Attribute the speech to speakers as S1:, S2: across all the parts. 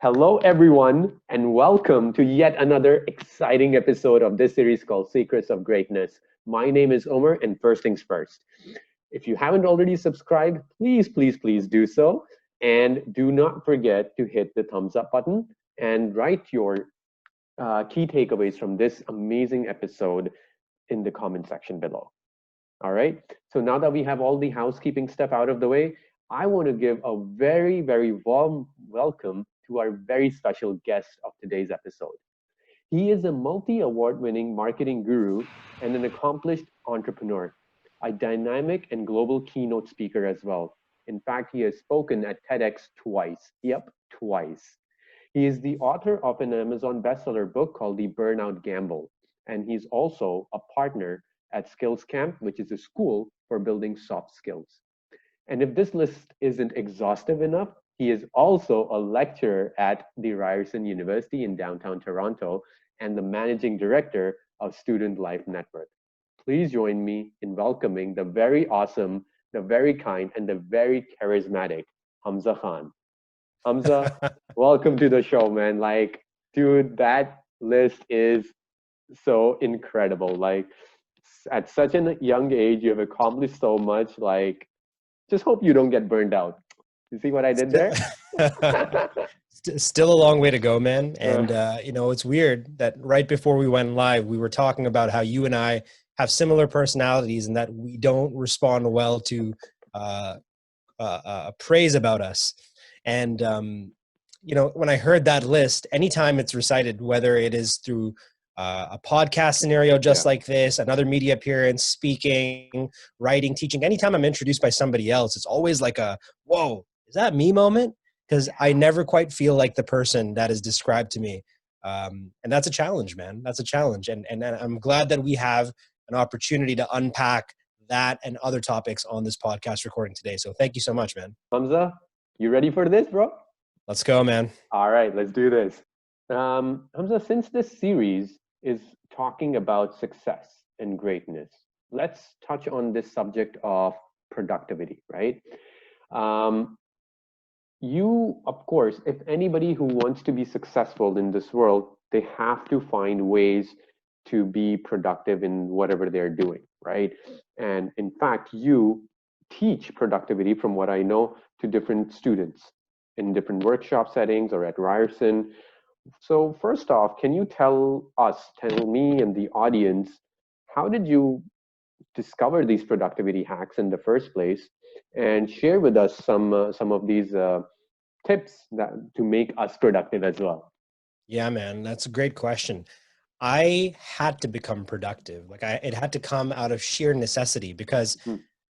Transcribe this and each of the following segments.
S1: Hello, everyone, and welcome to yet another exciting episode of this series called Secrets of Greatness. My name is Omer, and first things first. If you haven't already subscribed, please do so. And do not forget to hit the thumbs up button and write your key takeaways from this amazing episode in the comment section below. All right. So now that we have all the housekeeping stuff out of the way, I want to give a very warm welcome to our very special guest of today's episode. He is a multi-award winning marketing guru and an accomplished entrepreneur, a dynamic and global keynote speaker as well. In fact, he has spoken at TEDx twice. Yep, twice. He is the author of an Amazon bestseller book called The Burnout Gamble, and he's also a partner at Skills Camp, which is a school for building soft skills. And if this list isn't exhaustive enough, he is also a lecturer at the Ryerson University in downtown Toronto and the managing director of Student Life Network. Please join me in welcoming the very awesome, the very kind, and the very charismatic Hamza Khan. Hamza, welcome to the show, man. Like, dude, that list is so incredible. Like, at such a young age, you have accomplished so much. Like, just hope you don't get burned out. You see what I did there?
S2: Still a long way to go, man. And, it's weird that right before we went live, we were talking about how you and I have similar personalities and that we don't respond well to praise about us. And, when I heard that list, anytime it's recited, whether it is through a podcast scenario just like this, another media appearance, speaking, writing, teaching, anytime I'm introduced by somebody else, it's always like a, whoa, is that me moment? Because I never quite feel like the person that is described to me. And that's a challenge, man. That's a challenge. And I'm glad that we have an opportunity to unpack that and other topics on this podcast recording today. So thank you so much, man.
S1: Hamza, you ready for this, bro?
S2: Let's go, man.
S1: All right, let's do this. Hamza, since this series is talking about success and greatness, let's touch on this subject of productivity, right? You, of course, if anybody who wants to be successful in this world, they have to find ways to be productive in whatever they're doing, right? And in fact, you teach productivity, from what I know, to different students in different workshop settings or at Ryerson. So first off, can you tell me and the audience, how did you discover these productivity hacks in the first place, and share with us some of these tips to make us productive as well?
S2: Yeah, man, that's a great question. I had to become productive. It had to come out of sheer necessity because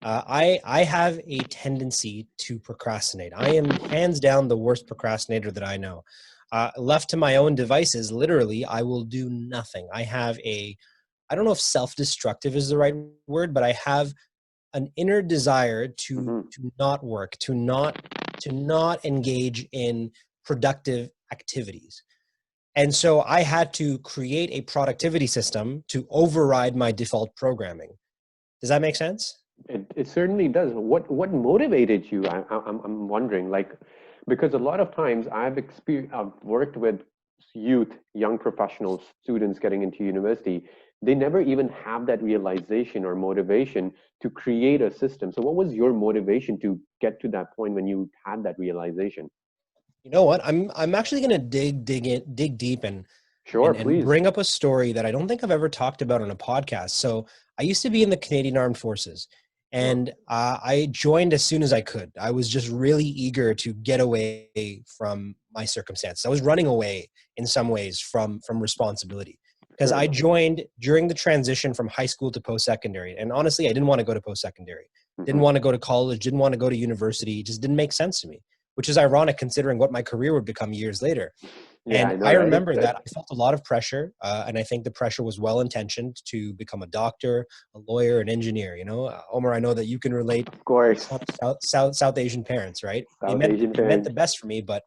S2: I have a tendency to procrastinate. I am hands down the worst procrastinator that I know. Left to my own devices, literally, I will do nothing. I don't know if self-destructive is the right word, but I have an inner desire to not work, to not engage in productive activities. And so I had to create a productivity system to override my default programming. Does that make sense?
S1: It certainly does. What motivated you? I'm wondering, because a lot of times I've worked with young professionals, students getting into university. They never even have that realization or motivation to create a system. So what was your motivation to get to that point when you had that realization?
S2: You know what? I'm actually going to dig deep and
S1: Please.
S2: Bring up a story that I don't think I've ever talked about on a podcast. So I used to be in the Canadian Armed Forces, and I joined as soon as I could. I was just really eager to get away from my circumstances. I was running away in some ways from responsibility, because I joined during the transition from high school to post-secondary. And honestly, I didn't want to go to post-secondary, didn't want to go to college, didn't want to go to university. It just didn't make sense to me, which is ironic considering what my career would become years later.
S1: Yeah,
S2: and I remember that I felt a lot of pressure, and I think the pressure was well-intentioned to become a doctor, a lawyer, an engineer. Omer, I know that you can relate.
S1: Of course.
S2: South Asian parents, right? They meant the best for me, but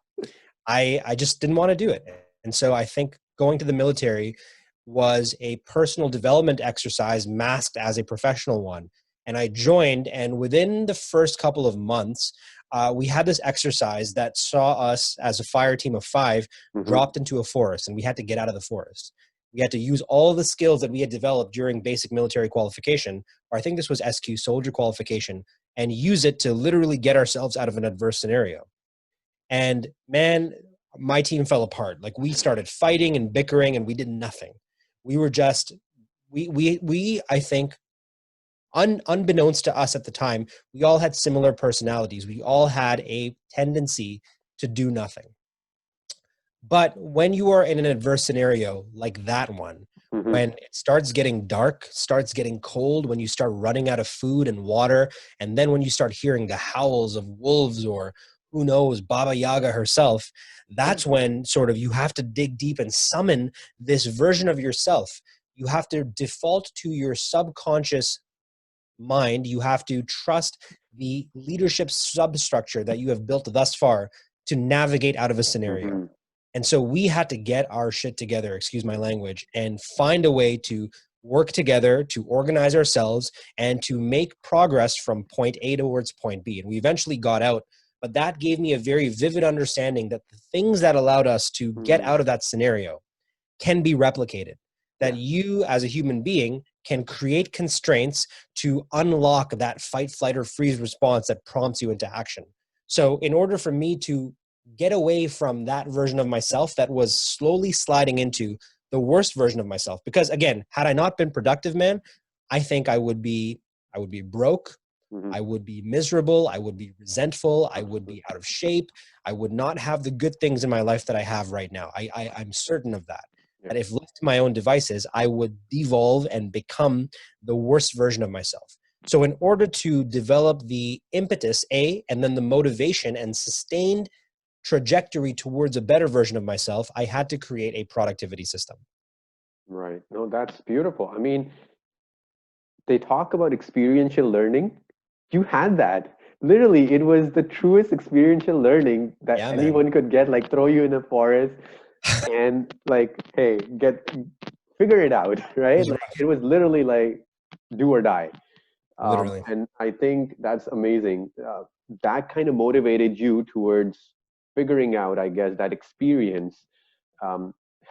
S2: I just didn't want to do it. And so I think going to the military was a personal development exercise masked as a professional one. And I joined, and within the first couple of months, we had this exercise that saw us as a fire team of 5 dropped into a forest, and we had to get out of the forest. We had to use all the skills that we had developed during basic military qualification, or I think this was SQ, soldier qualification, and use it to literally get ourselves out of an adverse scenario. And man, my team fell apart. Like, we started fighting and bickering, and we did nothing. We were just, I think, unbeknownst to us at the time, we all had similar personalities. We all had a tendency to do nothing. But when you are in an adverse scenario like that one, when it starts getting dark, starts getting cold, when you start running out of food and water, and then when you start hearing the howls of wolves, or who knows, Baba Yaga herself, that's when sort of you have to dig deep and summon this version of yourself. You have to default to your subconscious mind. You have to trust the leadership substructure that you have built thus far to navigate out of a scenario. And so we had to get our shit together, excuse my language, and find a way to work together, to organize ourselves, and to make progress from point A towards point B. And we eventually got out, but that gave me a very vivid understanding that the things that allowed us to get out of that scenario can be replicated. That you, as a human being, can create constraints to unlock that fight, flight, or freeze response that prompts you into action. So in order for me to get away from that version of myself that was slowly sliding into the worst version of myself, because again, had I not been productive, man, I think I would be broke. I would be miserable. I would be resentful. I would be out of shape. I would not have the good things in my life that I have right now. I'm certain of that. That if left to my own devices, I would devolve and become the worst version of myself. So in order to develop the impetus, and then the motivation and sustained trajectory towards a better version of myself, I had to create a productivity system.
S1: Right. No, that's beautiful. I mean, they talk about experiential learning. You had that. Literally, it was the truest experiential learning that anyone could get, like throw you in a forest and like, hey, figure it out, right? Like, it was literally like do or die.
S2: Literally.
S1: And I think that's amazing. That kind of motivated you towards figuring out, I guess, that experience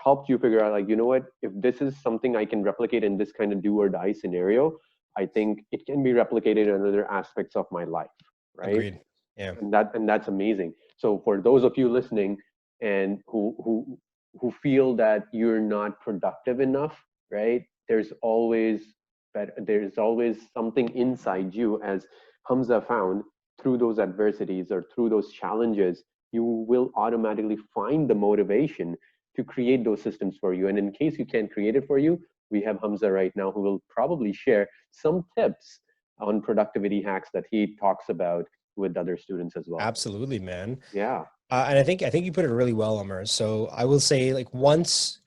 S1: helped you figure out, like, you know what, if this is something I can replicate in this kind of do or die scenario, I think it can be replicated in other aspects of my life, right?
S2: Agreed. Yeah.
S1: And that's amazing. So for those of you listening and who feel that you're not productive enough, right? There's always something inside you, as Hamza found, through those adversities or through those challenges, you will automatically find the motivation to create those systems for you. And in case you can't create it for you, we have Hamza right now who will probably share some tips on productivity hacks that he talks about with other students as well.
S2: Absolutely, man.
S1: Yeah.
S2: And I think you put it really well, Omer. So I will say, like, once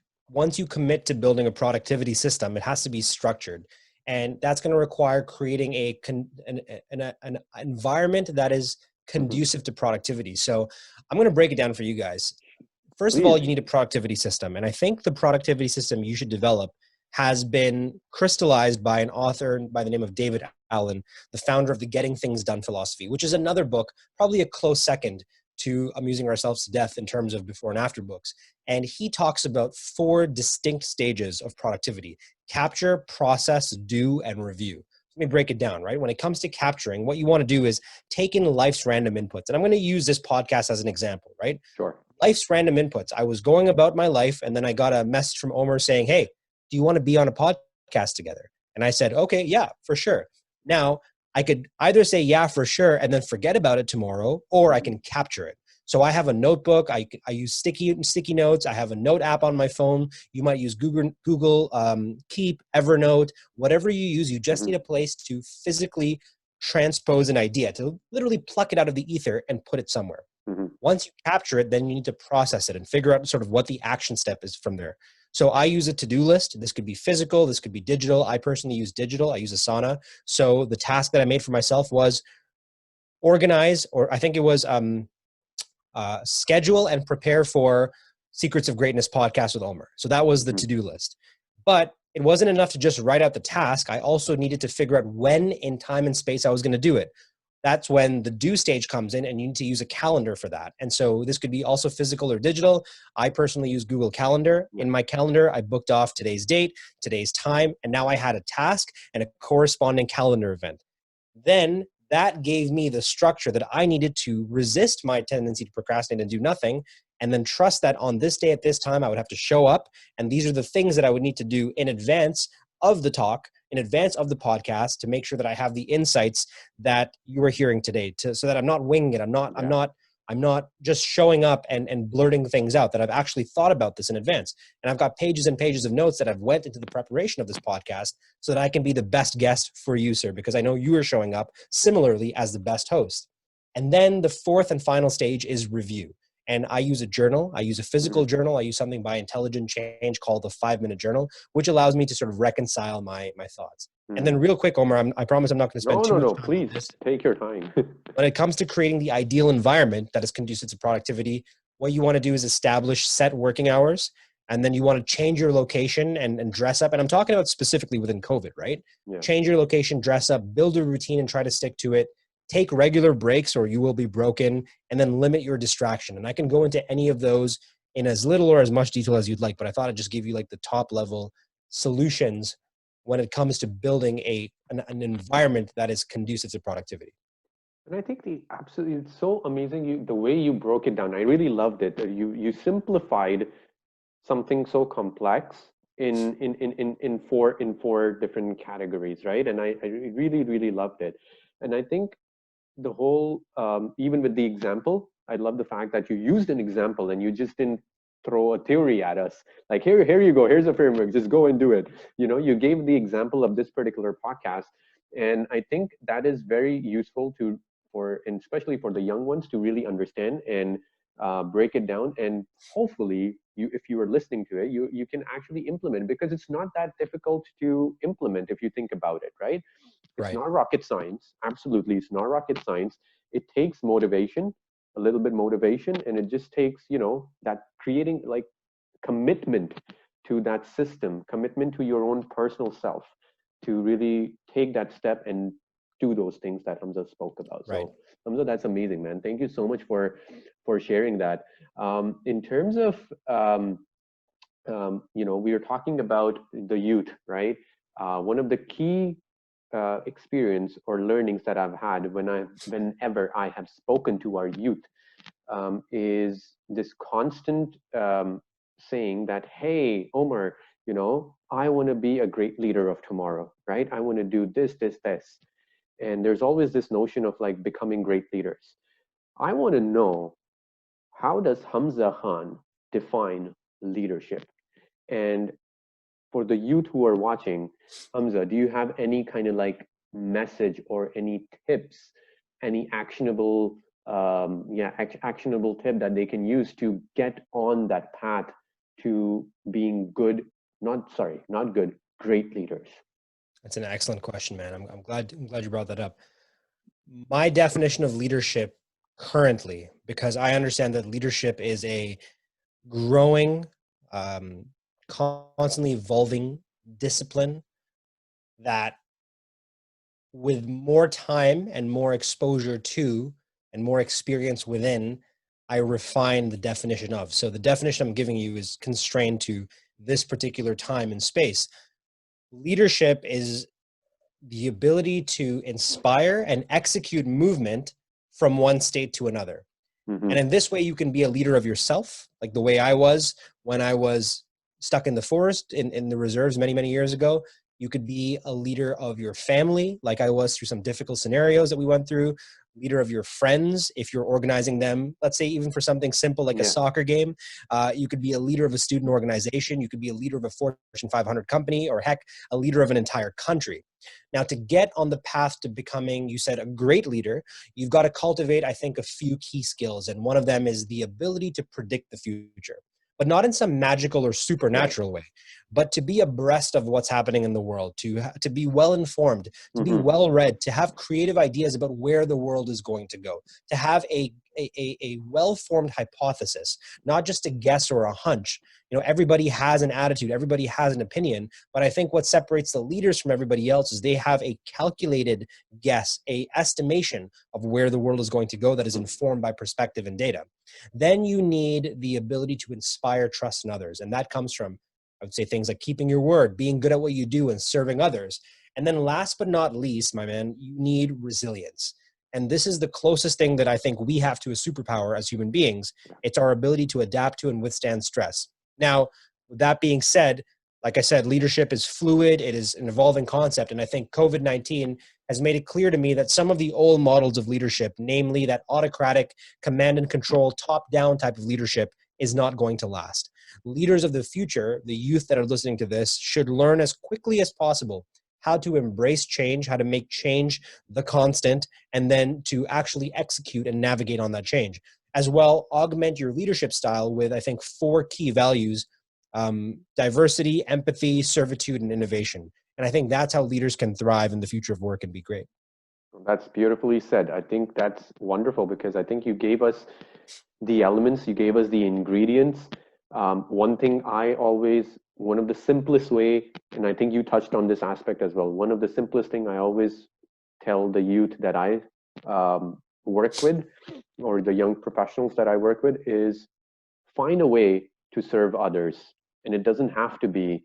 S2: you commit to building a productivity system, it has to be structured. And that's going to require creating an environment that is conducive to productivity. So I'm going to break it down for you guys. First of all, you need a productivity system. And I think the productivity system you should develop has been crystallized by an author by the name of David Allen, the founder of the Getting Things Done philosophy, which is another book, probably a close second to Amusing Ourselves to Death in terms of before and after books. And he talks about 4 distinct stages of productivity: capture, process, do, and review. Let me break it down, right? When it comes to capturing, what you want to do is take in life's random inputs. And I'm going to use this podcast as an example, right?
S1: Sure.
S2: Life's random inputs. I was going about my life, and then I got a message from Omer saying, hey, do you want to be on a podcast together? And I said, okay, yeah, for sure. Now, I could either say, yeah, for sure, and then forget about it tomorrow, or I can capture it. So I have a notebook. I use sticky notes. I have a note app on my phone. You might use Google Keep, Evernote, whatever you use. You just need a place to physically transpose an idea, to literally pluck it out of the ether and put it somewhere. Once you capture it, then you need to process it and figure out sort of what the action step is from there. So I use a to-do list. This could be physical. This could be digital. I personally use digital. I use Asana. So the task that I made for myself was organize, or I think it was schedule and prepare for Secrets of Greatness podcast with Omer. So that was the to-do list. But it wasn't enough to just write out the task. I also needed to figure out when in time and space I was going to do it. that's when the due stage comes in and you need to use a calendar for that. And so this could be also physical or digital. I personally use Google Calendar. In my calendar, I booked off today's date, today's time, and now I had a task and a corresponding calendar event. Then that gave me the structure that I needed to resist my tendency to procrastinate and do nothing, and then trust that on this day at this time, I would have to show up. And these are the things that I would need to do in advance of the talk, in advance of the podcast, to make sure that I have the insights that you are hearing today, so that I'm not winging it. I'm not just showing up and blurting things out, that I've actually thought about this in advance. And I've got pages and pages of notes that I've went into the preparation of this podcast so that I can be the best guest for you, sir, because I know you are showing up similarly as the best host. And then the fourth and final stage is review. And I use a journal. I use a physical journal. I use something by Intelligent Change called the 5-minute journal, which allows me to sort of reconcile my thoughts. And then real quick, Omer, I promise I'm not going to spend too much time
S1: please,
S2: on this.
S1: take your time.
S2: When it comes to creating the ideal environment that is conducive to productivity, what you want to do is establish set working hours, and then you want to change your location and dress up. And I'm talking about specifically within COVID, right?
S1: Yeah.
S2: Change your location, dress up, build a routine and try to stick to it. Take regular breaks or you will be broken, and then limit your distraction. And I can go into any of those in as little or as much detail as you'd like, but I thought I'd just give you like the top level solutions when it comes to building an environment that is conducive to productivity.
S1: And I think it's so amazing the way you broke it down. I really loved it. You simplified something so complex in four different categories, right? And I really, really loved it. And I think the whole, even with the example, I love the fact that you used an example and you just didn't throw a theory at us. Like, here you go, here's a framework, just go and do it. You gave the example of this particular podcast. And I think that is very useful and especially for the young ones to really understand and break it down. And hopefully if you are listening to it, you can actually implement, because it's not that difficult to implement if you think about it, right? It's not rocket science. Absolutely, it's not rocket science. It takes motivation, a little bit motivation, and it just takes, that creating like commitment to that system, commitment to your own personal self to really take that step and do those things that Hamza spoke about.
S2: Right.
S1: So Hamza, that's amazing, man. Thank you so much for sharing that. In terms of, we are talking about the youth, right? One of the key experience or learnings that I've had whenever I have spoken to our youth is this constant saying that, hey, Omer, I want to be a great leader of tomorrow, right? I want to do this, this, this. And there's always this notion of like becoming great leaders. I want to know, how does Hamza Khan define leadership? And for the youth who are watching, Hamza, do you have any kind of like message or any tips, any actionable tip that they can use to get on that path to being great leaders?
S2: That's an excellent question, man. I'm glad you brought that up. My definition of leadership currently, because I understand that leadership is a growing, constantly evolving discipline that, with more time and more exposure to and more experience within, I refine the definition of. So the definition I'm giving you is constrained to this particular time and space. Leadership is the ability to inspire and execute movement from one state to another. Mm-hmm. And in this way, you can be a leader of yourself, like the way I was when I was stuck in the forest in the reserves many, many years ago. You could be a leader of your family, like I was through some difficult scenarios that we went through. Leader of your friends, if you're organizing them, let's say even for something simple like a soccer game. You could be a leader of a student organization. You could be a leader of a Fortune 500 company, or heck, a leader of an entire country. Now, to get on the path to becoming, you said, a great leader, you've got to cultivate, I think, a few key skills. And one of them is the ability to predict the future, but not in some magical or supernatural way, but to be abreast of what's happening in the world, to be well informed, to be
S1: Mm-hmm.
S2: well read, to have creative ideas about where the world is going to go, to have a well-formed hypothesis, not just a guess or a hunch. You know, everybody has an attitude, everybody has an opinion, but I think what separates the leaders from everybody else is they have a calculated guess, a estimation of where the world is going to go that is informed by perspective and data. Then you need the ability to inspire trust in others, and that comes from, I would say, things like keeping your word, being good at what you do, and serving others. And then last but not least, my man, you need resilience. And this is the closest thing that I think we have to a superpower as human beings. It's our ability to adapt to and withstand stress. Now, with that being said, like I said, leadership is fluid. It is an evolving concept. And I think COVID-19 has made it clear to me that some of the old models of leadership, namely that autocratic, command and control, top-down type of leadership, is not going to last. Leaders of the future, the youth that are listening to this, should learn as quickly as possible how to embrace change, how to make change the constant, and then to actually execute and navigate on that change. As well, augment your leadership style with, I think, 4 key values: diversity, empathy, servitude, and innovation. And I think that's how leaders can thrive in the future of work and be great.
S1: That's beautifully said. I think that's wonderful because I think you gave us the elements, you gave us the ingredients. One thing one of the simplest way, and I think you touched on this aspect as well. One of the simplest thing I always tell the youth that I work with, or the young professionals that I work with, is find a way to serve others, and it doesn't have to be,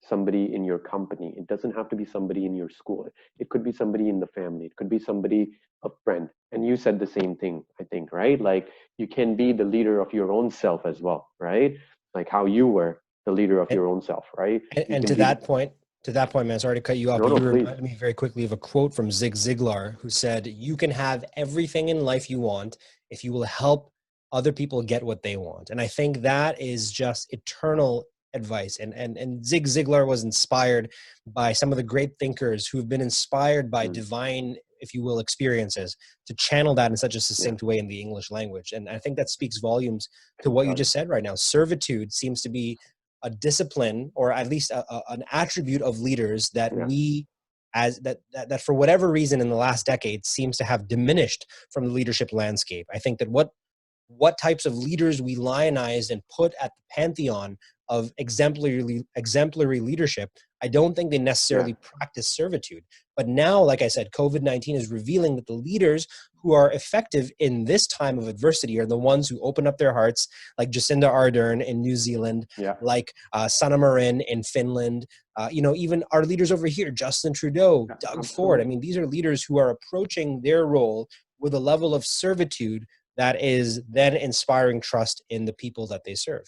S1: somebody in your company. It doesn't have to be somebody in your school. It could be somebody in the family. It could be somebody, a friend. And you said the same thing, I think, right? Like you can be the leader of your own self as well, right? Like how you were the leader of
S2: And,
S1: your own self, right? You
S2: and
S1: can be
S2: to that point, man, sorry to cut you off,
S1: no,
S2: but
S1: no,
S2: you
S1: please.
S2: reminded me very quickly of a quote from Zig Ziglar, who said, "You can have everything in life you want if you will help other people get what they want." And I think that is just eternal advice. And Zig Ziglar was inspired by some of the great thinkers who've been inspired by
S1: Mm,
S2: divine, if you will, experiences, to channel that in such a
S1: yeah,
S2: succinct way in the English language. And I think that speaks volumes to
S1: it
S2: what you
S1: does.
S2: just said right now. Servitude seems to be a discipline, or at least an attribute of leaders that
S1: Yeah,
S2: we, as that for whatever reason in the last decade seems to have diminished from the leadership landscape. I think that what types of leaders we lionized and put at the pantheon of exemplary leadership, I don't think they
S1: yeah,
S2: necessarily practice servitude. But now, like I said, COVID-19 is revealing that the leaders who are effective in this time of adversity are the ones who open up their hearts, like Jacinda Ardern in New Zealand,
S1: yeah,
S2: like Sanna Marin in Finland, even our leaders over here, Justin Trudeau,
S1: yeah,
S2: Doug Ford. I
S1: absolutely.
S2: mean, these are leaders who are approaching their role with a level of servitude that is then inspiring trust in the people that they serve.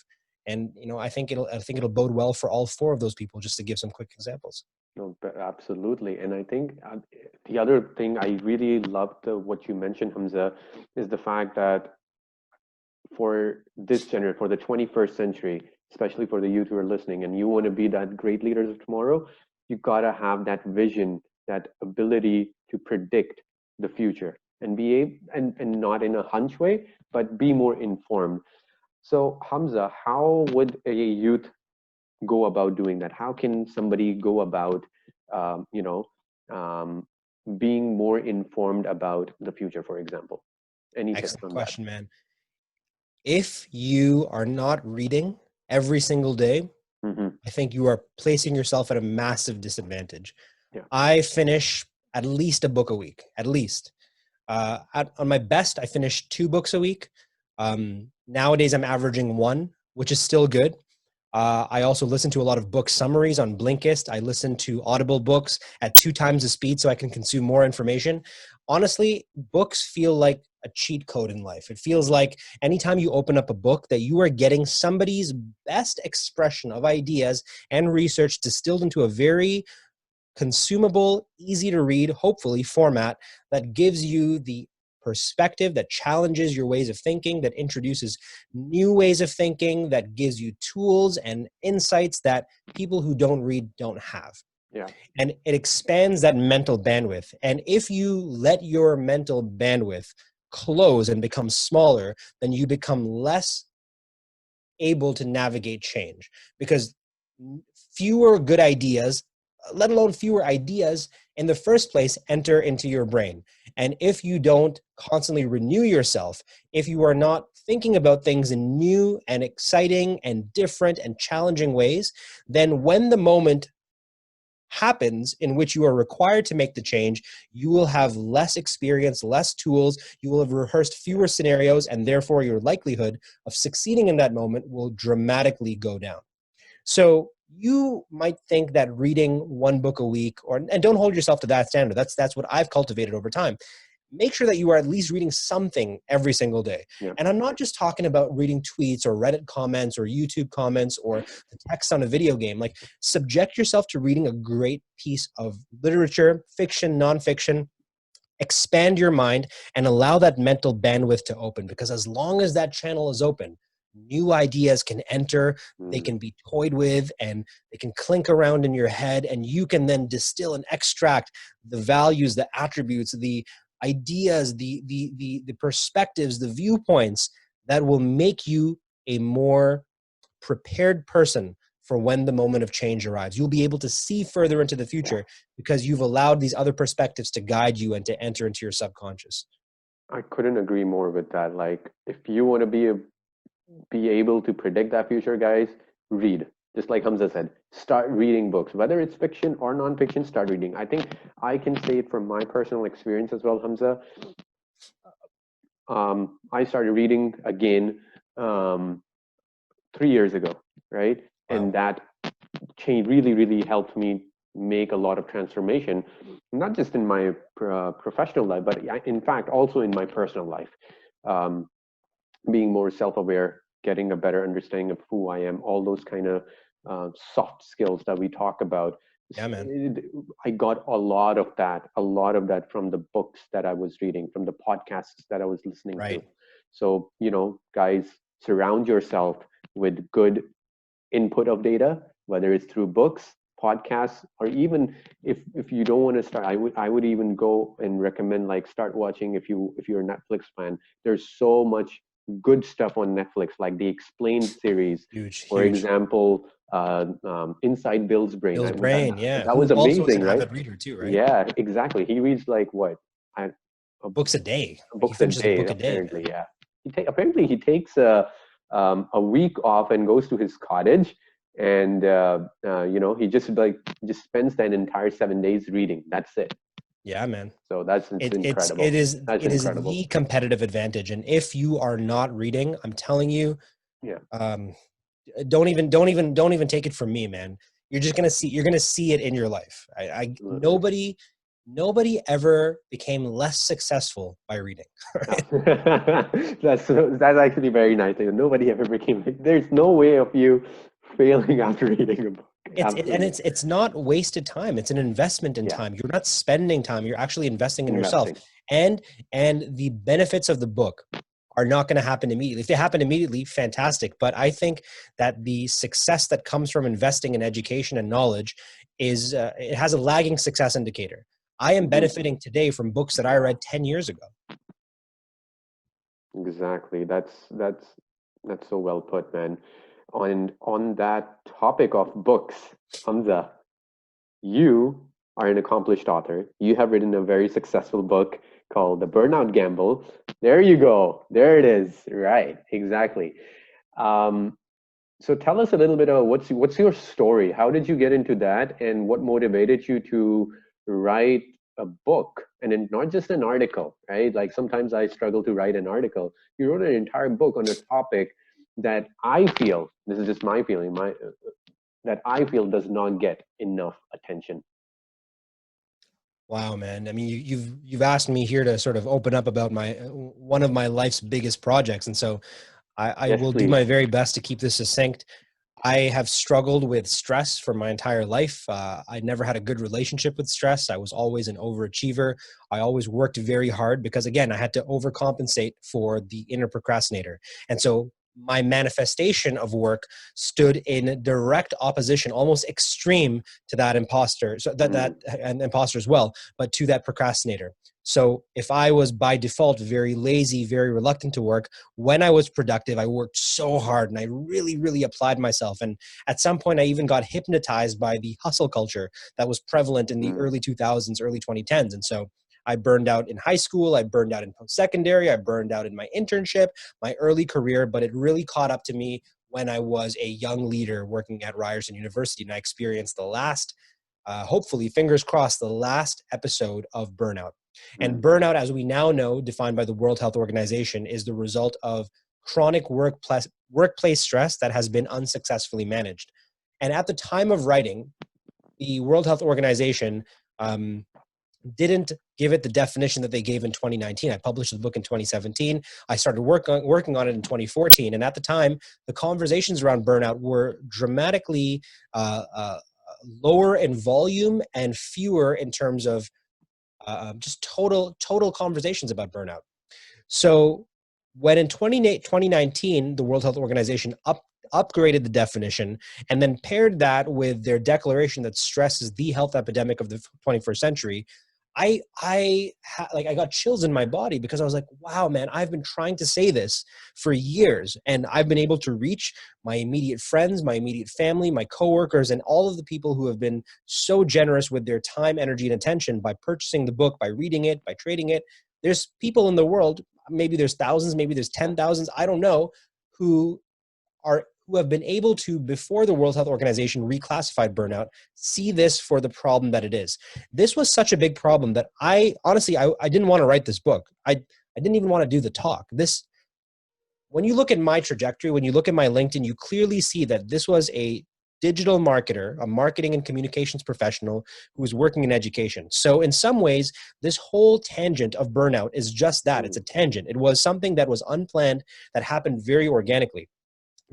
S2: And I think it'll bode well for all 4 of those people, just to give some quick examples.
S1: No, absolutely. And I think the other thing I really loved what you mentioned, Hamza, is the fact that for this generation, for the 21st century, especially for the youth who are listening, and you want to be that great leaders of tomorrow, you gotta have that vision, that ability to predict the future and be able, and not in a hunch way, but be more informed. So Hamza, how would a youth go about doing that? How can somebody go about, um, you know, um, being more informed about the future, for example? Any tips
S2: Excellent
S1: on that?
S2: question, man. If you are not reading every single day,
S1: Hmm.
S2: I think you are placing yourself at a massive disadvantage.
S1: Yeah.
S2: I finish at least a book a week, at least. On my best, I finish 2 books a week. Nowadays, I'm averaging 1, which is still good. I also listen to a lot of book summaries on Blinkist. I listen to Audible books at 2 times the speed so I can consume more information. Honestly, books feel like a cheat code in life. It feels like anytime you open up a book that you are getting somebody's best expression of ideas and research distilled into a very consumable, easy to read, hopefully, format that gives you the perspective, that challenges your ways of thinking, that introduces new ways of thinking, that gives you tools and insights that people who don't read don't have.
S1: Yeah.
S2: And it expands that mental bandwidth. And if you let your mental bandwidth close and become smaller, then you become less able to navigate change, because fewer good ideas, let alone fewer ideas in the first place, enter into your brain. And if you don't constantly renew yourself, if you are not thinking about things in new and exciting and different and challenging ways, then when the moment happens in which you are required to make the change, you will have less experience, less tools, you will have rehearsed fewer scenarios, and therefore your likelihood of succeeding in that moment will dramatically go down. So you might think that reading one book a week, and don't hold yourself to that standard. That's what I've cultivated over time. Make sure that you are at least reading something every single day.
S1: Yeah.
S2: And I'm not just talking about reading tweets or Reddit comments or YouTube comments or the text on a video game. Like, subject yourself to reading a great piece of literature, fiction, nonfiction. Expand your mind and allow that mental bandwidth to open, because as long as that channel is open, new ideas can enter, they can be toyed with, and they can clink around in your head, and you can then distill and extract the values, the attributes, the ideas, the perspectives, the viewpoints that will make you a more prepared person for when the moment of change arrives. You'll be able to see further into the future because you've allowed these other perspectives to guide you and to enter into your subconscious.
S1: I couldn't agree more with that. Like, if you want to be able to predict that future, guys, read. Just like Hamza said, start reading books, whether it's fiction or nonfiction. Start reading. I think I can say it from my personal experience as well, Hamza. I started reading again 3 years ago, right?
S2: Wow.
S1: And that change really helped me make a lot of transformation, not just in my professional life, but in fact also in my personal life. Being more self-aware, getting a better understanding of who I am, all those kind of soft skills that we talk about.
S2: Yeah, man.
S1: I got a lot of that from the books that I was reading, from the podcasts that I was listening to. So, guys, surround yourself with good input of data, whether it's through books, podcasts, or even if you don't want to start, I would even go and recommend, like, start watching, if you're a Netflix fan, there's so much good stuff on Netflix, like the Explained series. For example, Inside Bill's Brain.
S2: Bill's Brain, yeah.
S1: That was amazing, right?
S2: Avid reader too, right?
S1: Yeah, exactly. He reads like what?
S2: Books a day.
S1: Books a day, apparently. Man. Yeah. Apparently he takes a week off and goes to his cottage, and he just spends that entire 7 days reading. That's it. Yeah,
S2: man.
S1: So that's incredible.
S2: It is the competitive advantage. And if you are not reading, I'm telling you, don't even take it from me, man. You're gonna see it in your life. Nobody ever became less successful by reading. Right?
S1: That's actually very nice. Nobody ever became. There's no way of you failing after reading a book.
S2: It's not wasted time. It's an investment in time. You're not spending time. You're actually investing in yourself. And the benefits of the book are not going to happen immediately. If they happen immediately, fantastic. But I think that the success that comes from investing in education and knowledge it has a lagging success indicator. I am benefiting today from books that I read 10 years ago.
S1: Exactly. That's so well put, man. On that topic of books, Hamza, you are an accomplished author. You have written a very successful book called The Burnout Gamble. There you go. There it is. Right. Exactly. So tell us a little bit about what's your story? How did you get into that, and what motivated you to write a book, and not just an article, right? Like, sometimes I struggle to write an article. You wrote an entire book on a topic that I feel, this is just my feeling, that I feel does not get enough attention.
S2: Wow, man. I mean, you've asked me here to sort of open up about one of my life's biggest projects, and so I will do my very best to keep this succinct. I have struggled with stress for my entire life. I never had a good relationship with stress. I was always an overachiever. I always worked very hard because, again, I had to overcompensate for the inner procrastinator. And so my manifestation of work stood in direct opposition, almost extreme, to that imposter, so that imposter as well, but to that procrastinator. So if I was by default very lazy, very reluctant to work, when I was productive, I worked so hard and I really, really applied myself. And at some point, I even got hypnotized by the hustle culture that was prevalent in the early 2000s, early 2010s. And so I burned out in high school, I burned out in post-secondary, I burned out in my internship, my early career, but it really caught up to me when I was a young leader working at Ryerson University, and I experienced the last, hopefully, fingers crossed, the last episode of burnout. And burnout, as we now know, defined by the World Health Organization, is the result of chronic workplace stress that has been unsuccessfully managed. And at the time of writing, the World Health Organization didn't give it the definition that they gave in 2019. I published the book in 2017. I started working on it in 2014. And at the time, the conversations around burnout were dramatically lower in volume and fewer in terms of just total conversations about burnout. So when in 2019, the World Health Organization upgraded the definition and then paired that with their declaration that stress is the health epidemic of the 21st century, I got chills in my body, because I was like, wow, man, I've been trying to say this for years, and I've been able to reach my immediate friends, my immediate family, my coworkers, and all of the people who have been so generous with their time, energy, and attention by purchasing the book, by reading it, by trading it. There's people in the world, maybe there's thousands, maybe there's 10,000s, I don't know, who have been able to, before the World Health Organization reclassified burnout, see this for the problem that it is. This was such a big problem that I didn't want to write this book. I didn't even want to do the talk. When you look at my trajectory, when you look at my LinkedIn, you clearly see that this was a digital marketer, a marketing and communications professional who was working in education. So in some ways, this whole tangent of burnout is just that. It's a tangent. It was something that was unplanned, that happened very organically.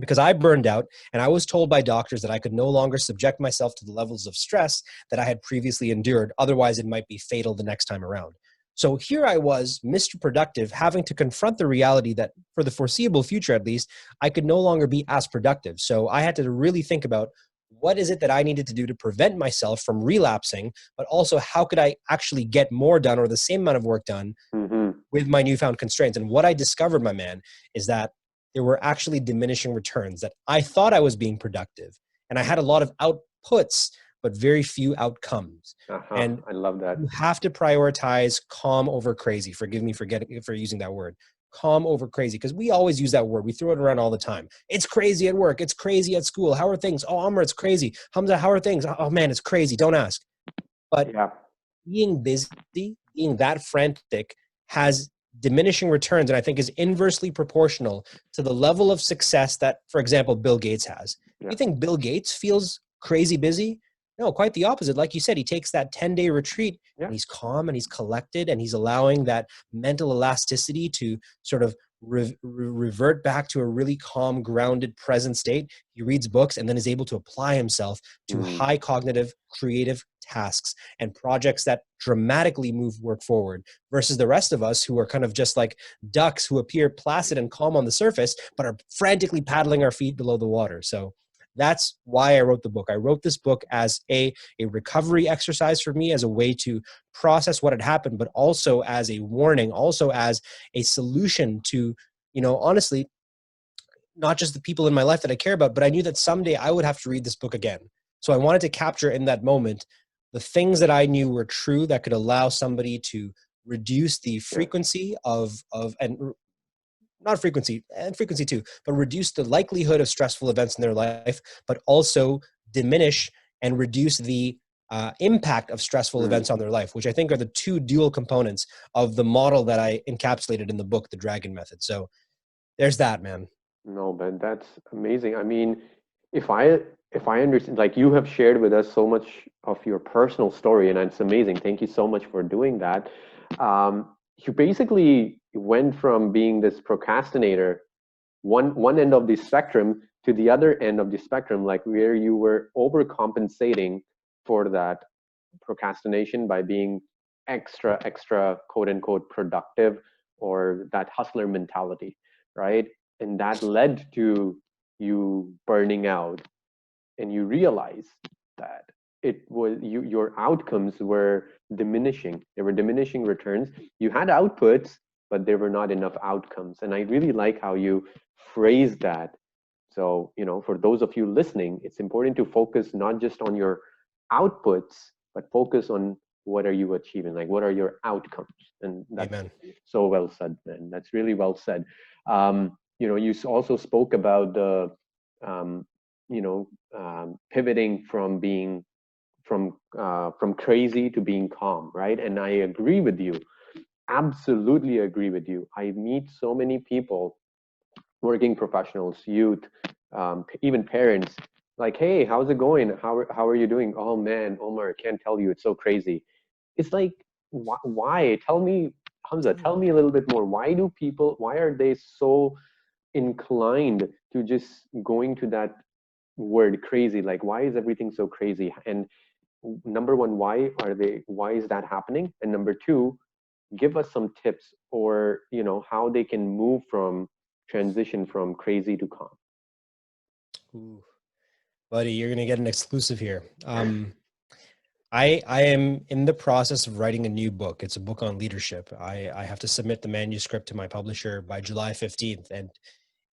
S2: Because I burned out, and I was told by doctors that I could no longer subject myself to the levels of stress that I had previously endured. Otherwise, it might be fatal the next time around. So here I was, Mr. Productive, having to confront the reality that for the foreseeable future, at least, I could no longer be as productive. So I had to really think about, what is it that I needed to do to prevent myself from relapsing, but also how could I actually get more done, or the same amount of work done, with my newfound constraints. And what I discovered, my man, is that there were actually diminishing returns, that I thought I was being productive and I had a lot of outputs, but very few outcomes. And
S1: I love that.
S2: you have to prioritize calm over crazy. Forgive me for using that word, calm over crazy, because we always use that word. We throw it around all the time. It's crazy at work. It's crazy at school. How are things? Oh, Omer, it's crazy. Hamza, how are things? Oh man, it's crazy. Don't ask. But being busy, being that frantic, has diminishing returns, and I think is inversely proportional to the level of success that, for example, Bill Gates has. You think Bill Gates feels crazy busy? No, quite the opposite. Like you said, he takes that 10-day retreat and he's calm and he's collected, and he's allowing that mental elasticity to sort of revert back to a really calm, grounded, present state. He reads books and then is able to apply himself to high cognitive, creative tasks and projects that dramatically move work forward, versus the rest of us who are kind of just like ducks who appear placid and calm on the surface, but are frantically paddling our feet below the water. So that's why I wrote the book. I wrote this book as a recovery exercise for me, as a way to process what had happened, but also as a warning, also as a solution to, honestly, not just the people in my life that I care about, but I knew that someday I would have to read this book again. So I wanted to capture in that moment the things that I knew were true that could allow somebody to reduce the frequency and not frequency, and frequency too, but reduce the likelihood of stressful events in their life, but also diminish and reduce the impact of stressful events on their life, which I think are the two dual components of the model that I encapsulated in the book, The Dragon Method. So there's that, man.
S1: No, but that's amazing. I mean, if I understand, like, you have shared with us so much of your personal story, and it's amazing. Thank you so much for doing that. You basically went from being this procrastinator, one end of the spectrum, to the other end of the spectrum, like where you were overcompensating for that procrastination by being extra quote unquote productive, or that hustler mentality, right? And that led to you burning out, and you realize that it was your outcomes were diminishing. There were diminishing returns. You had outputs, but there were not enough outcomes. And I really like how you phrase that. So, for those of you listening, it's important to focus not just on your outputs, but focus on what are you achieving, like what are your outcomes. And that's
S2: Amen.
S1: so well said, man. That's really well said. You also spoke about the, um, pivoting from being from crazy to being calm, right? And I agree with you, absolutely agree with you. I meet so many people, working professionals, youth, even parents, like, hey, how's it going? How are you doing? Oh man, Omar, I can't tell you, it's so crazy. It's like, why? Tell me, Hamza, tell me a little bit more. Why are they so inclined to just going to that word crazy? Like, why is everything so crazy? And number one, why is that happening? And number two, give us some tips, or how they can move from transition from crazy to calm.
S2: Ooh, buddy, you're gonna get an exclusive here. I am in the process of writing a new book. It's a book on leadership. I have to submit the manuscript to my publisher by July 15th, and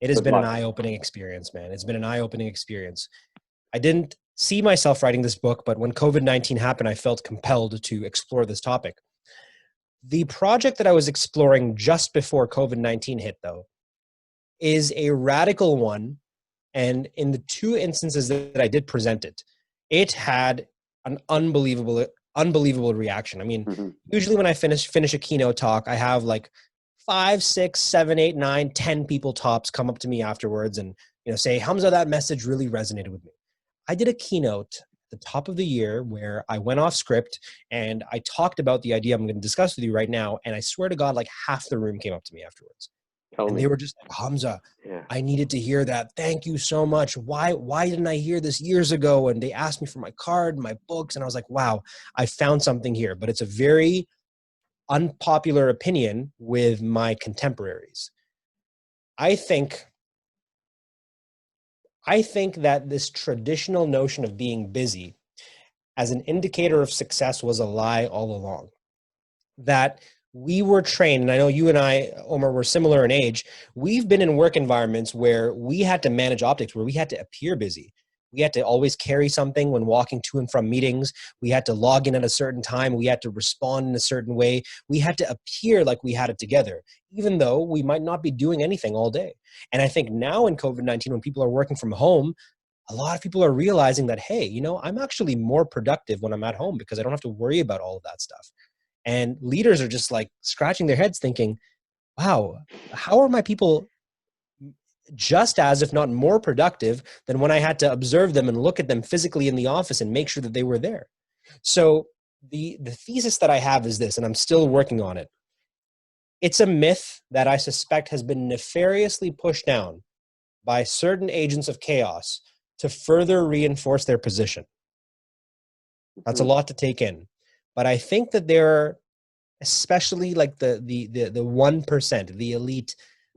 S2: it has
S1: Good
S2: been an
S1: luck.
S2: eye-opening experience, man. It's been an eye-opening experience. I didn't see myself writing this book, but when COVID-19 happened, I felt compelled to explore this topic. The project that I was exploring just before COVID-19 hit, though, is a radical one. And in the two instances that I did present it, it had an unbelievable reaction. I mean,
S1: Mm-hmm.
S2: usually when I finish a keynote talk, I have like 5, 6, 7, 8, 9, 10 people tops come up to me afterwards and say, Hamza, that message really resonated with me. I did a keynote at the top of the year where I went off script and I talked about the idea I'm going to discuss with you right now. And I swear to God, like half the room came up to me afterwards.
S1: Tell
S2: And they
S1: me.
S2: were just like, Hamza,
S1: Yeah.
S2: I needed to hear that. Thank you so much. Why didn't I hear this years ago? And they asked me for my card, my books, and I was like, wow, I found something here. But it's a very unpopular opinion with my contemporaries. I think that this traditional notion of being busy as an indicator of success was a lie all along. That we were trained, and I know you and I, Omer, were similar in age. We've been in work environments where we had to manage optics, where we had to appear busy. We had to always carry something when walking to and from meetings. We had to log in at a certain time. We had to respond in a certain way. We had to appear like we had it together, even though we might not be doing anything all day. And I think now in COVID-19, when people are working from home, a lot of people are realizing that, hey, I'm actually more productive when I'm at home because I don't have to worry about all of that stuff. And leaders are just like scratching their heads thinking, wow, how are my people just as, if not more productive than when I had to observe them and look at them physically in the office and make sure that they were there? So the thesis that I have is this, and I'm still working on it. It's a myth that I suspect has been nefariously pushed down by certain agents of chaos to further reinforce their position. That's a
S1: Mm-hmm.
S2: lot to take in. But I think that there are, especially like the 1%, the elite,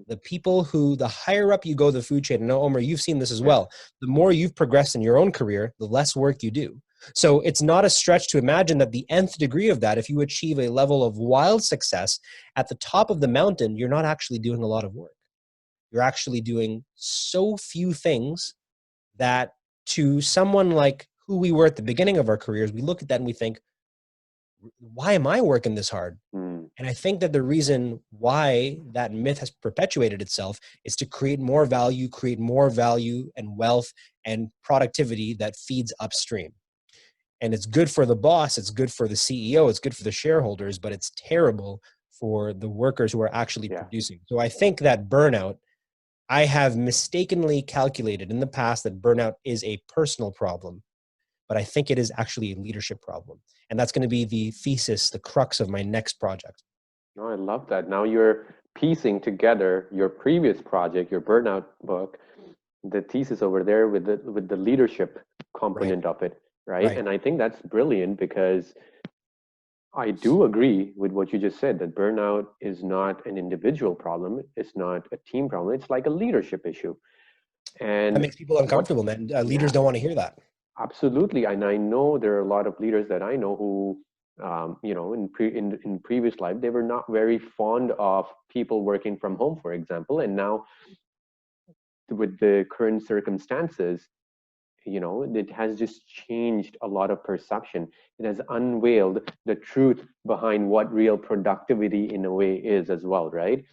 S2: the people who, the higher up you go the food chain, and Omer, you've seen this as
S1: Yeah.
S2: well, the more you've progressed in your own career, the less work you do. So it's not a stretch to imagine that the nth degree of that, if you achieve a level of wild success at the top of the mountain, you're not actually doing a lot of work. You're actually doing so few things that to someone like who we were at the beginning of our careers, we look at that and we think, why am I working this hard?
S1: Mm.
S2: And I think that the reason why that myth has perpetuated itself is to create more value and wealth and productivity that feeds upstream. And it's good for the boss, it's good for the CEO, it's good for the shareholders, but it's terrible for the workers who are actually
S1: Yeah.
S2: producing. So I think that burnout, I have mistakenly calculated in the past that burnout is a personal problem, but I think it is actually a leadership problem. And that's going to be the thesis, the crux of my next project.
S1: Oh, I love that. Now you're piecing together your previous project, your burnout book, the thesis over there with the leadership
S2: Right,
S1: component of it, right?
S2: right.
S1: And I think that's brilliant, because I do agree with what you just said, that burnout is not an individual problem, it's not a team problem, it's like a leadership issue.
S2: That
S1: And
S2: makes people
S1: what,
S2: uncomfortable, man. Leaders
S1: yeah,
S2: don't want to hear that.
S1: absolutely. And I know there are a lot of leaders that I know who In previous life, they were not very fond of people working from home, for example. And now, with the current circumstances, it has just changed a lot of perception. It has unveiled the truth behind what real productivity in a way is as well, right?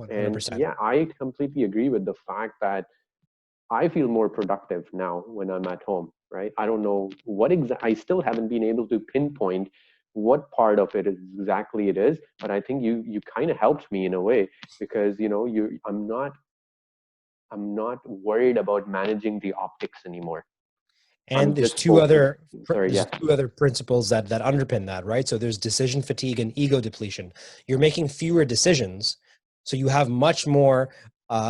S1: And
S2: 100%.
S1: yeah, I completely agree with the fact that I feel more productive now when I'm at home, right? I don't know I still haven't been able to pinpoint what part of it exactly it is, but I think you kind of helped me in a way, because I'm not worried about managing the optics anymore.
S2: And
S1: I'm just focused. Sorry,
S2: there's
S1: yeah.
S2: two other principles that underpin that, right? So there's decision fatigue and ego depletion. You're making fewer decisions, so you have much more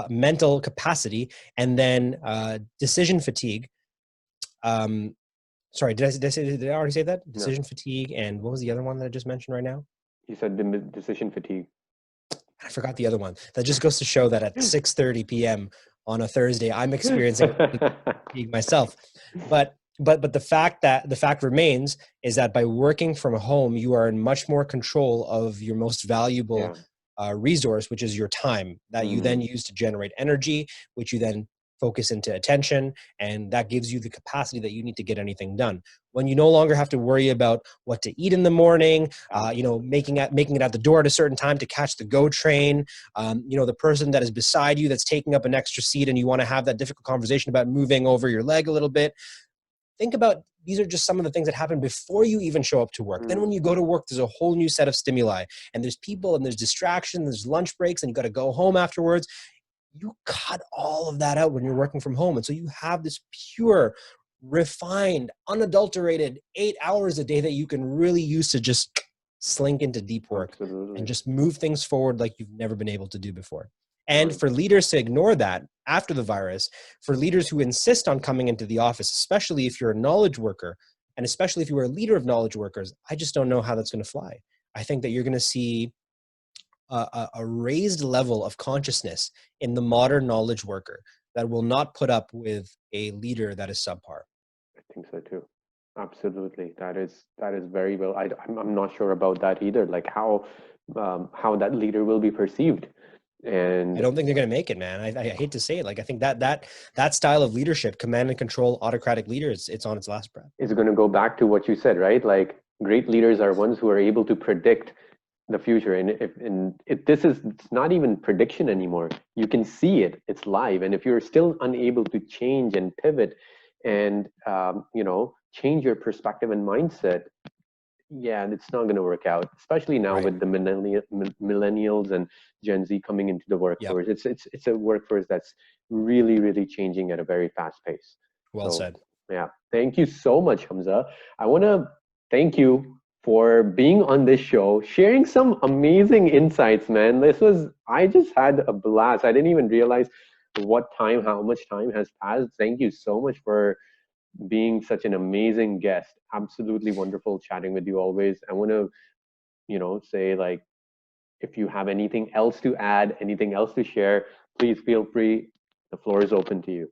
S2: mental capacity. And then decision fatigue. Um, sorry, did I already say that?
S1: No,
S2: Decision fatigue, and what was the other one that I just mentioned right now?
S1: you said decision fatigue.
S2: I forgot the other one. That just goes to show that at 6:30 p.m. on a Thursday, I'm experiencing fatigue myself. But the fact remains is that by working from home, you are in much more control of your most valuable
S1: Yeah.
S2: resource, which is your time, that you then
S1: Hmm.
S2: use to generate energy, which you then focus into attention, and that gives you the capacity that you need to get anything done. When you no longer have to worry about what to eat in the morning, making it at the door at a certain time to catch the GO train, the person that is beside you that's taking up an extra seat and you want to have that difficult conversation about moving over your leg a little bit. Think about, these are just some of the things that happen before you even show up to work. Then when you go to work, there's a whole new set of stimuli, and there's people and there's distraction, there's lunch breaks, and you got to go home afterwards. You cut all of that out when you're working from home. And so you have this pure, refined, unadulterated 8 hours a day that you can really use to just slink into deep work and
S1: Absolutely.
S2: just move things forward like you've never been able to do before. And
S1: Right.
S2: for leaders to ignore that after the virus, for leaders who insist on coming into the office, especially if you're a knowledge worker, and especially if you are a leader of knowledge workers, I just don't know how that's going to fly. I think that you're going to see a raised level of consciousness in the modern knowledge worker that will not put up with a leader that is subpar.
S1: I think so too. Absolutely. That is very well. I'm not sure about that either. Like how that leader will be perceived,
S2: I
S1: and
S2: don't think they're going to make it, man. I hate to say it. Like, I think that style of leadership, command and control, autocratic leaders, it's on its last breath.
S1: it's going to go back to what you said, right? Like great leaders are ones who are able to predict the future, and if this is, it's not even prediction anymore. You can see it. It's live, and if you're still unable to change and pivot, and change your perspective and mindset, yeah, it's not going to work out, especially now
S2: Right.
S1: with the millennials and Gen Z coming into the
S2: Yep.
S1: workforce. It's a workforce that's really, really changing at a very fast pace.
S2: Well
S1: So
S2: said.
S1: yeah, thank you so much, Hamza. I want to thank you for being on this show, sharing some amazing insights, man. I just had a blast. I didn't even realize how much time has passed. Thank you so much for being such an amazing guest. Absolutely wonderful chatting with you always. I want to, say, like, if you have anything else to add, anything else to share, please feel free. The floor is open to you.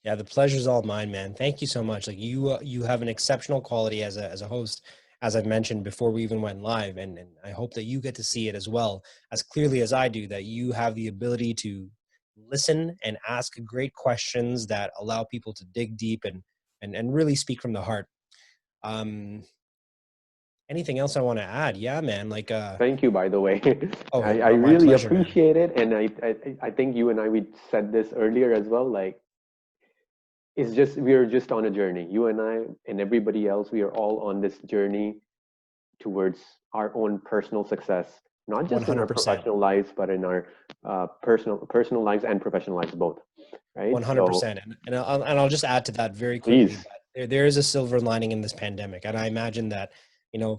S2: Yeah, the pleasure's all mine, man. Thank you so much. Like, you have an exceptional quality as a host, as I've mentioned before we even went live, and I hope that you get to see it as well as clearly as I do. That you have the ability to listen and ask great questions that allow people to dig deep and really speak from the heart. Um, anything else I want to add? Yeah, man. Like,
S1: Thank you, by the way.
S2: oh,
S1: I
S2: my
S1: really
S2: pleasure, man.
S1: appreciate it. And I think you and we said this earlier as well. Like, we are just on a journey. You and I and everybody else, we are all on this journey towards our own personal success, not just in our
S2: 100%.
S1: professional lives, but in our personal lives and professional lives both. Right? So
S2: 100%. And I'll just add to that very quickly
S1: please,
S2: that there is a silver lining in this pandemic. And I imagine that,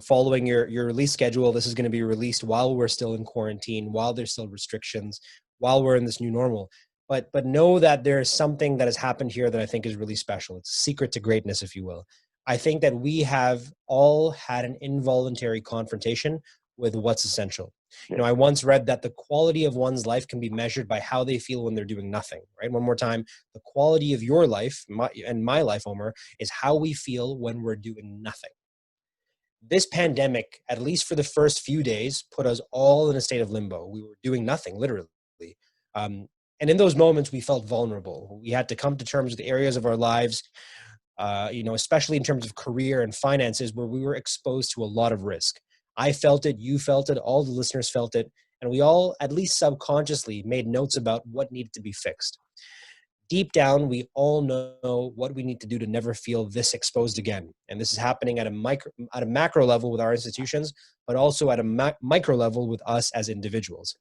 S2: following your release schedule, this is going to be released while we're still in quarantine, while there's still restrictions, while we're in this new normal. But know that there is something that has happened here that I think is really special. It's a secret to greatness, if you will. I think that we have all had an involuntary confrontation with what's essential.
S1: yeah.
S2: I once read that the quality of one's life can be measured by how they feel when they're doing nothing, right? One more time, the quality of your life and my life, Omer, is how we feel when we're doing nothing. this pandemic, at least for the first few days, put us all in a state of limbo. We were doing nothing, literally. And in those moments, we felt vulnerable. We had to come to terms with areas of our lives, especially in terms of career and finances, where we were exposed to a lot of risk. I felt it, you felt it, all the listeners felt it, and we all, at least subconsciously, made notes about what needed to be fixed. Deep down, we all know what we need to do to never feel this exposed again. And this is happening at a macro level with our institutions, but also at a micro level with us as individuals.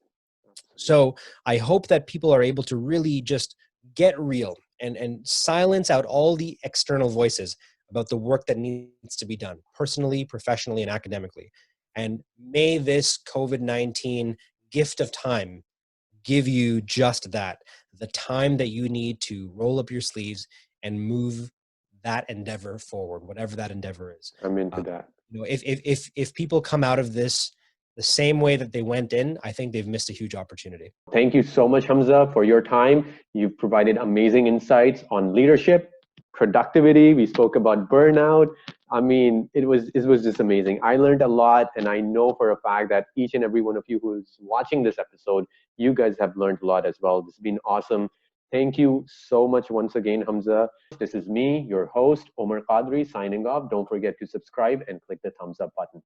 S2: So I hope that people are able to really just get real and silence out all the external voices about the work that needs to be done personally, professionally, and academically. And may this COVID-19 gift of time give you just that, the time that you need to roll up your sleeves and move that endeavor forward, whatever that endeavor is.
S1: I'm into that.
S2: If people come out of this the same way that they went in, I think they've missed a huge opportunity.
S1: Thank you so much, Hamza, for your time. You've provided amazing insights on leadership, productivity. We spoke about burnout. I mean, it was just amazing. I learned a lot, and I know for a fact that each and every one of you who's watching this episode, you guys have learned a lot as well. This has been awesome. Thank you so much once again, Hamza. This is me, your host, Omer Qadri, signing off. Don't forget to subscribe and click the thumbs up button.